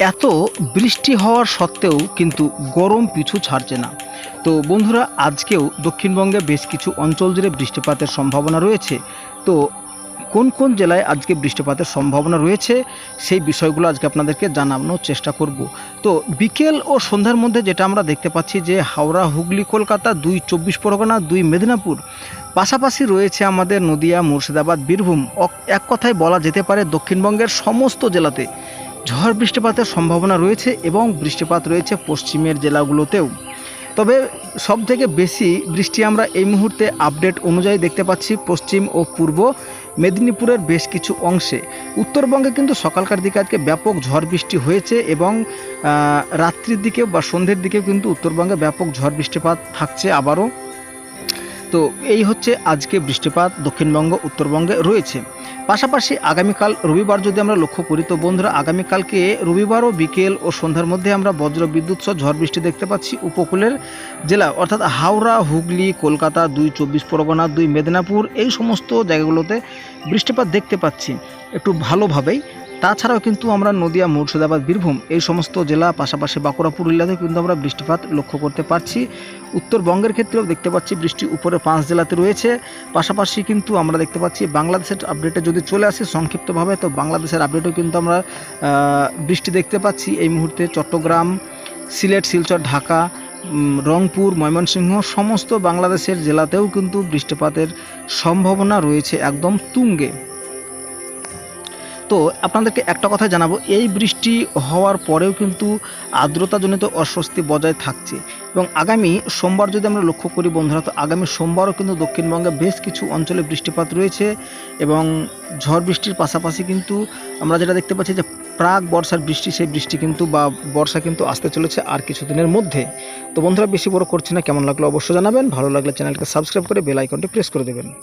এত বৃষ্টি হওয়ার সত্ত্বেও কিন্তু গরম পিছু ছাড়ছে না। তো বন্ধুরা, আজকেও দক্ষিণবঙ্গে বেশ কিছু অঞ্চল জুড়ে বৃষ্টিপাতের সম্ভাবনা রয়েছে। তো কোন কোন জেলায় আজকে বৃষ্টিপাতের সম্ভাবনা রয়েছে সেই বিষয়গুলো আজকে আপনাদেরকে জানানোর চেষ্টা করব। তো বিকেল ও সন্ধ্যার মধ্যে যেটা আমরা দেখতে পাচ্ছি যে হাওড়া, হুগলি, কলকাতা, 2 চব্বিশ পরগনা, 2 মেদিনীপুর, পাশাপাশি রয়েছে আমাদের নদিয়া, মুর্শিদাবাদ, বীরভূম। এক কথায় বলা যেতে পারে দক্ষিণবঙ্গের সমস্ত জেলাতে ঝড় বৃষ্টিপাতের সম্ভাবনা রয়েছে এবং বৃষ্টিপাত রয়েছে পশ্চিমের জেলাগুলোতেও। তবে সবথেকে বেশি বৃষ্টি আমরা এই মুহূর্তে আপডেট অনুযায়ী দেখতে পাচ্ছি পশ্চিম ও পূর্ব মেদিনীপুরের বেশ কিছু অংশে। উত্তরবঙ্গে কিন্তু সকালকার দিকে আজকে ব্যাপক ঝড় বৃষ্টি হয়েছে এবং রাত্রির দিকে বা সন্ধ্যের দিকেও কিন্তু উত্তরবঙ্গে ব্যাপক ঝড় বৃষ্টিপাত থাকছে আবারও। তো এই হচ্ছে আজকে বৃষ্টিপাত দক্ষিণবঙ্গ, উত্তরবঙ্গে রয়েছে। পাশাপাশি আগামীকাল রবিবার যদি আমরা লক্ষ্য করি, তো বন্ধুরা আগামীকালকে রবিবারও বিকেল ও সন্ধ্যার মধ্যে আমরা বজ্র বিদ্যুৎ সহ ঝড় বৃষ্টি দেখতে পাচ্ছি উপকূলের জেলা অর্থাৎ হাওড়া, হুগলি, কলকাতা, 2 চব্বিশ পরগনা, 2 মেদিনীপুর, এই সমস্ত জায়গাগুলোতে বৃষ্টিপাত দেখতে পাচ্ছি একটু ভালোভাবেই। তাছাড়াও কিন্তু আমরা নদিয়া, মুর্শিদাবাদ, বীরভূম এই সমস্ত জেলা, পাশাপাশি বাঁকুড়া, পুরুলিয়াতেও কিন্তু আমরা বৃষ্টিপাত লক্ষ্য করতে পারছি। উত্তরবঙ্গের ক্ষেত্রেও দেখতে পাচ্ছি বৃষ্টি উপরে 5 জেলাতে রয়েছে। পাশাপাশি কিন্তু আমরা দেখতে পাচ্ছি বাংলাদেশের আপডেটে যদি চলে আসি সংক্ষিপ্তভাবে, তো বাংলাদেশের আপডেটেও কিন্তু আমরা বৃষ্টি দেখতে পাচ্ছি এই মুহূর্তে চট্টগ্রাম, সিলেট, শিলচর, ঢাকা, রংপুর, ময়মনসিংহ সমস্ত বাংলাদেশের জেলাতেও কিন্তু বৃষ্টিপাতের সম্ভাবনা রয়েছে একদম তুঙ্গে। তো আপনাদেরকে একটা কথা জানাবো, এই বৃষ্টি হওয়ার পরেও কিন্তু আর্দ্রতাজনিত অস্বস্তি বজায় থাকছে এবং আগামী সোমবার যদি আমরা লক্ষ্য করি বন্ধুরা, তো আগামী সোমবারও কিন্তু দক্ষিণবঙ্গে বেশ কিছু অঞ্চলে বৃষ্টিপাত রয়েছে এবং ঝড় বৃষ্টির পাশাপাশি কিন্তু আমরা যেটা দেখতে পাচ্ছি যে প্রাক বর্ষার বৃষ্টি, সেই বৃষ্টি কিন্তু বা বর্ষা কিন্তু আসতে চলেছে আর কিছুদিনের মধ্যে। তো বন্ধুরা বেশি বড় করছি না, কেমন লাগলো অবশ্যই জানাবেন, ভালো লাগলে চ্যানেলকে সাবস্ক্রাইব করে বেল আইকনটি প্রেস করে দেবেন।